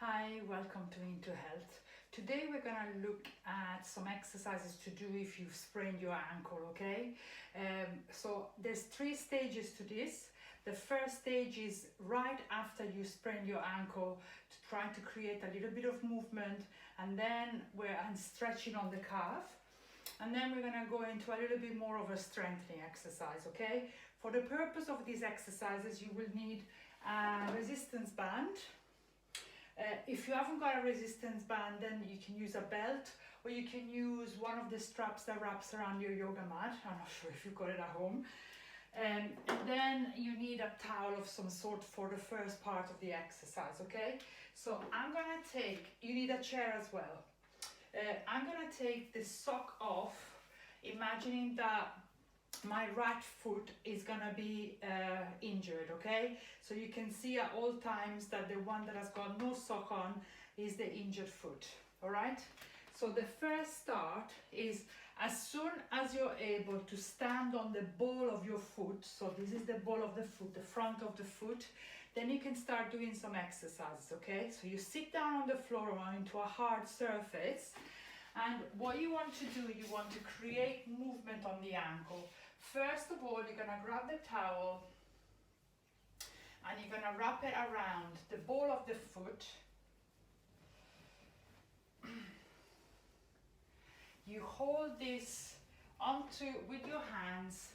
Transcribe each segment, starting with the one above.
Hi, welcome to Into Health. Today we're going to look at some exercises to do if you've sprained your ankle, okay? So there's 3 stages to this. The first stage is right after you sprain your ankle to try to create a little bit of movement, and then we're stretching on the calf. And then we're going to go into a little bit more of a strengthening exercise, okay? For the purpose of these exercises, you will need a resistance band. If you haven't got a resistance band, then you can use a belt, or you can use one of the straps that wraps around your yoga mat. I'm not sure if you've got it at home. And then you need a towel of some sort for the first part of the exercise, okay? So I'm gonna take, you need a chair as well. I'm gonna take the sock off, imagining that my right foot is gonna be injured, okay? So you can see at all times that the one that has got no sock on is the injured foot, all right? So the first start is as soon as you're able to stand on the ball of your foot, so this is the ball of the foot, the front of the foot, then you can start doing some exercises, okay? So you sit down on the floor or into a hard surface, and what you want to do, you want to create movement on the ankle. First of all, you're gonna grab the towel and you're gonna wrap it around the ball of the foot. You hold this onto with your hands,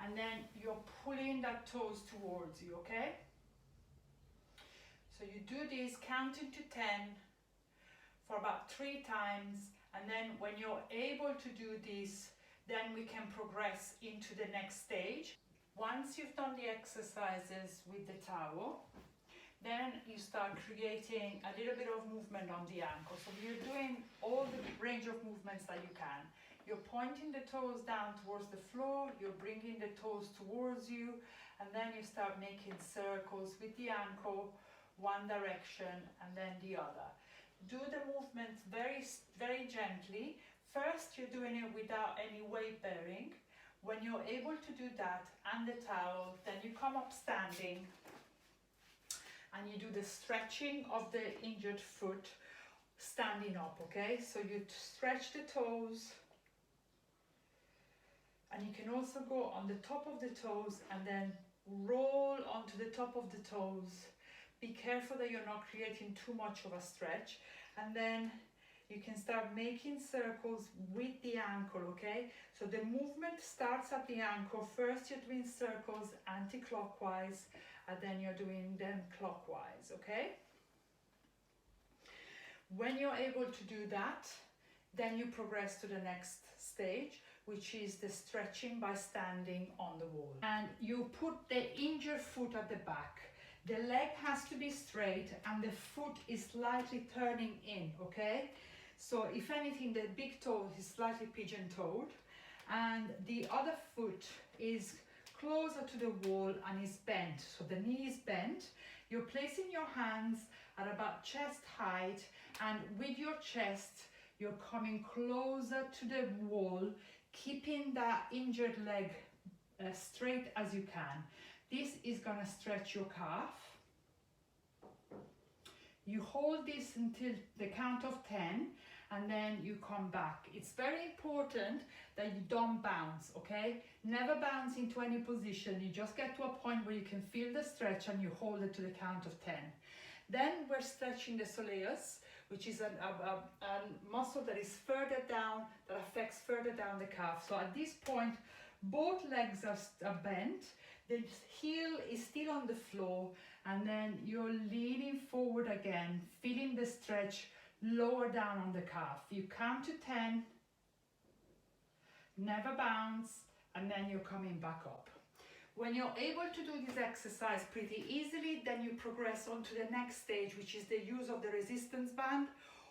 and then you're pulling that toes towards you, okay? So you do this counting to 10 for about 3 times, and then when you're able to do this, then we can progress into the next stage. Once you've done the exercises with the towel, then you start creating a little bit of movement on the ankle. So you're doing all the range of movements that you can. You're pointing the toes down towards the floor, you're bringing the toes towards you, and then you start making circles with the ankle, one direction and then the other. Do the movements very, very gently. First, you're doing it without any weight bearing. When you're able to do that and the towel, then you come up standing and you do the stretching of the injured foot standing up, okay? So you stretch the toes, and you can also go on the top of the toes and then roll onto the top of the toes. Be careful that you're not creating too much of a stretch, and then you can start making circles with the ankle, okay? So the movement starts at the ankle. First you're doing circles anti-clockwise, and then you're doing them clockwise, okay? When you're able to do that, then you progress to the next stage, which is the stretching by standing on the wall. And you put the injured foot at the back. The leg has to be straight and the foot is slightly turning in, okay? So if anything, the big toe is slightly pigeon-toed, and the other foot is closer to the wall and is bent. So the knee is bent. You're placing your hands at about chest height, and with your chest, you're coming closer to the wall, keeping that injured leg straight as you can. This is gonna stretch your calf. You hold this until the count of 10, and then you come back. It's very important that you don't bounce, okay? Never bounce into any position. You just get to a point where you can feel the stretch and you hold it to the count of 10. Then we're stretching the soleus, which is a muscle that is further down, that affects further down the calf. So at this point, both legs are bent, the heel is still on the floor, and then you're leaning forward again, feeling the stretch lower down on the calf. You count to 10, never bounce, and then you're coming back up. When you're able to do this exercise pretty easily, then you progress on to the next stage, which is the use of the resistance band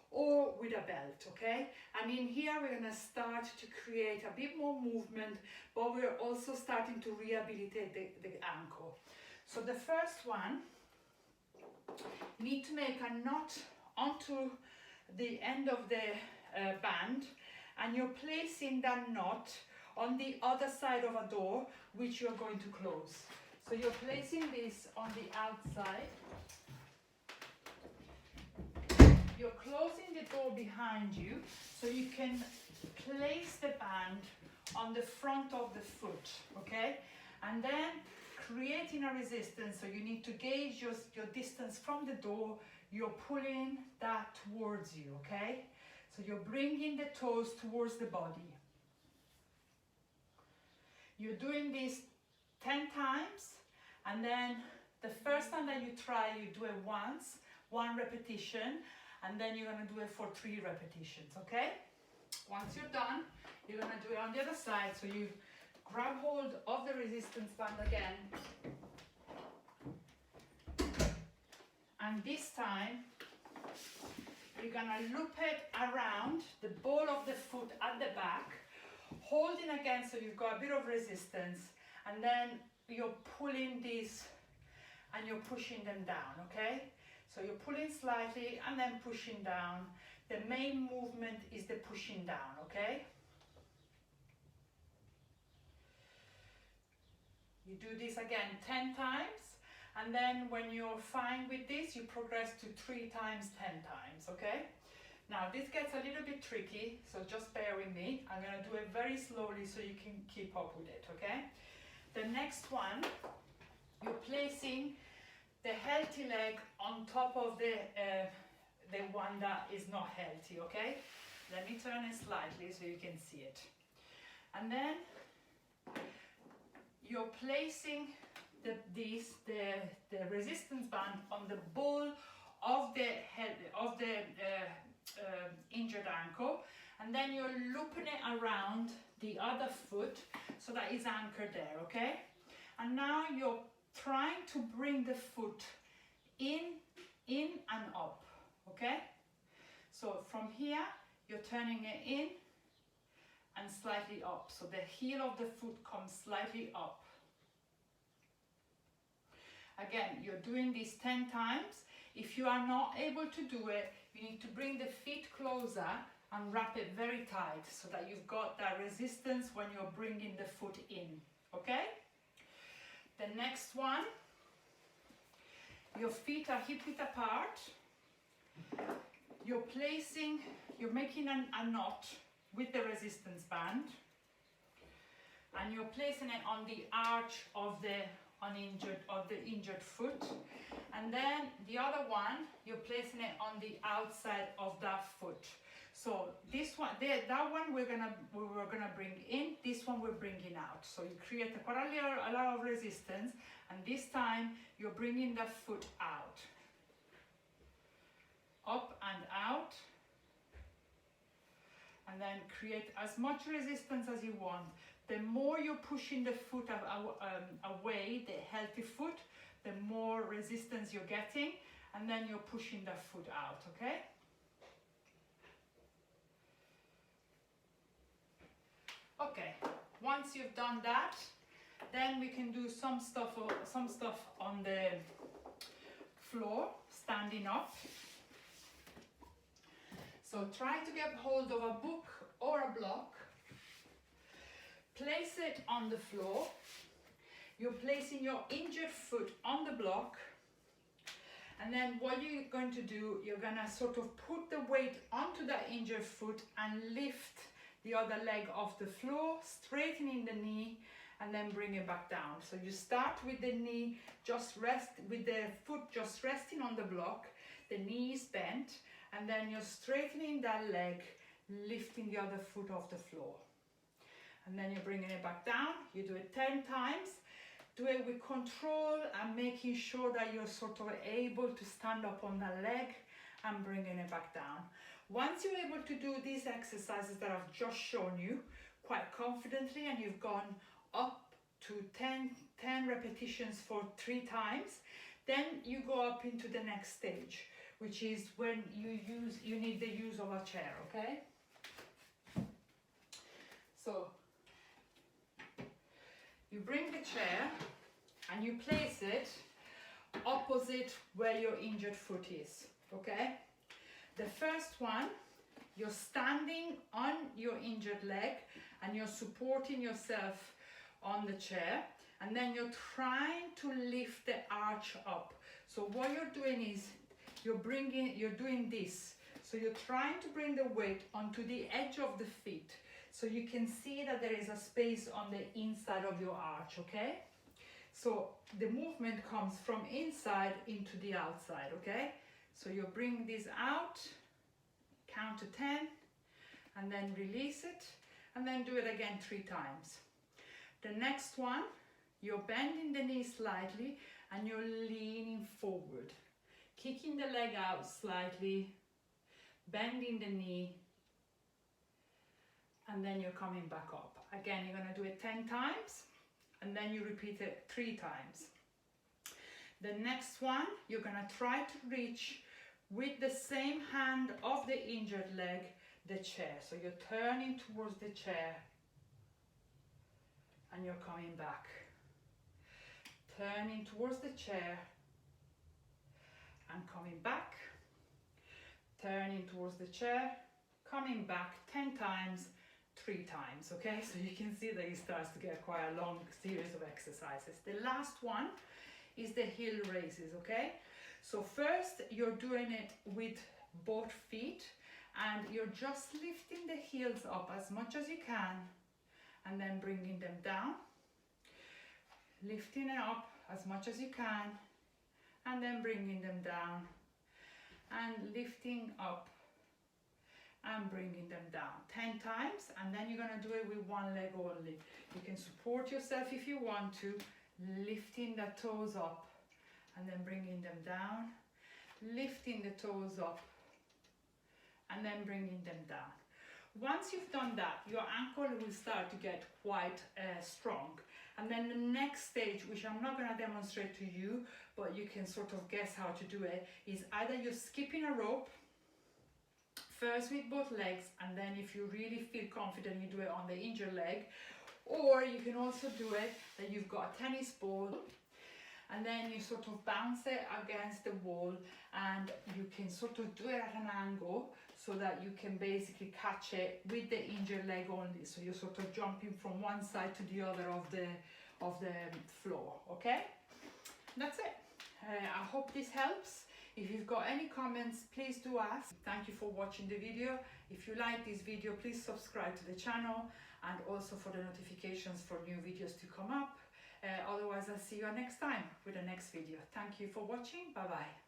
or with a belt, okay? And in here, we're gonna start to create a bit more movement, but we're also starting to rehabilitate the ankle. So the first one, you need to make a knot onto the end of the band, and you're placing that knot on the other side of a door, which you're going to close. So you're placing this on the outside, you're closing the door behind you so you can place the band on the front of the foot, okay? And then creating a resistance, so you need to gauge your distance from the door. You're pulling that towards you, okay? So you're bringing the toes towards the body. You're doing this 10 times, and then the first time that you try, you do it once, 1 repetition, and then you're gonna do it for 3 repetitions, okay? Once you're done, you're gonna do it on the other side. So you grab hold of the resistance band again. And this time, you're gonna loop it around the ball of the foot at the back, holding again so you've got a bit of resistance, and then you're pulling these and you're pushing them down, okay? So you're pulling slightly and then pushing down. The main movement is the pushing down, okay? You do this again 10 times, and then when you're fine with this, you progress to 3 times, 10 times, okay? Now this gets a little bit tricky, so just bear with me. I'm gonna do it very slowly so you can keep up with it, okay? The next one, you're placing the healthy leg on top of the one that is not healthy, okay? Let me turn it slightly so you can see it. And then you're placing the resistance band on the ball of the injured ankle, and then you're looping it around the other foot so that it's anchored there, okay? And now you're trying to bring the foot in and up, okay? So from here, you're turning it in and slightly up. So the heel of the foot comes slightly up. Again, you're doing this 10 times. If you are not able to do it, you need to bring the feet closer and wrap it very tight so that you've got that resistance when you're bringing the foot in, okay? The next one, your feet are hip width apart. You're making a knot with the resistance band, and you're placing it on the arch of the injured foot, and then the other one you're placing it on the outside of that foot. So this one, that one we're gonna bring in. This one we're bringing out. So you create quite a lot of resistance, and this time you're bringing the foot out, up and out, and then create as much resistance as you want. The more you're pushing the foot away, the healthy foot, the more resistance you're getting, and then you're pushing the foot out, okay? Okay, once you've done that, then we can do some stuff on the floor, standing up. So try to get hold of a book or a block. Place it on the floor. You're placing your injured foot on the block, and then what you're going to do, you're gonna sort of put the weight onto that injured foot and lift the other leg off the floor, straightening the knee, and then bring it back down. So you start with the knee with the foot just resting on the block, the knee is bent, and then you're straightening that leg, lifting the other foot off the floor. And then you're bringing it back down. You do it 10 times. Do it with control and making sure that you're sort of able to stand up on the leg and bringing it back down. Once you're able to do these exercises that I've just shown you quite confidently, and you've gone up to 10 repetitions for 3 times, then you go up into the next stage, which is when you need the use of a chair, okay? So you bring the chair and you place it opposite where your injured foot is, okay? The first one, you're standing on your injured leg and you're supporting yourself on the chair, and then you're trying to lift the arch up. So what you're doing is you're doing this So you're trying to bring the weight onto the edge of the feet, so you can see that there is a space on the inside of your arch, okay? So the movement comes from inside into the outside, okay? So you bring this out, count to 10, and then release it, and then do it again 3 times. The next one, you're bending the knee slightly and you're leaning forward, kicking the leg out slightly, bending the knee, and then you're coming back up. Again, you're going to do it 10 times, and then you repeat it 3 times. The next one, you're going to try to reach with the same hand of the injured leg the chair. So you're turning towards the chair and you're coming back. Turning towards the chair and coming back. Turning towards the chair, coming back 10 times, 3 times, okay? So you can see that it starts to get quite a long series of exercises. The last one is the heel raises, okay? So first you're doing it with both feet and you're just lifting the heels up as much as you can and then bringing them down. Lifting it up as much as you can and then bringing them down, and lifting up and bringing them down 10 times, and then you're going to do it with one leg only. You can support yourself if you want to, lifting the toes up and then bringing them down, lifting the toes up and then bringing them down. Once you've done that, your ankle will start to get quite strong. And then the next stage, which I'm not going to demonstrate to you, but you can sort of guess how to do it, is either you're skipping a rope, first with both legs, and then if you really feel confident, you do it on the injured leg, or you can also do it that you've got a tennis ball, and then you sort of bounce it against the wall, and you can sort of do it at an angle so that you can basically catch it with the injured leg only. So you're sort of jumping from one side to the other of the floor, okay? That's it. I hope this helps. If you've got any comments, please do ask. Thank you for watching the video. If you like this video, please subscribe to the channel and also for the notifications for new videos to come up. Otherwise, I'll see you next time with the next video. Thank you for watching. Bye bye.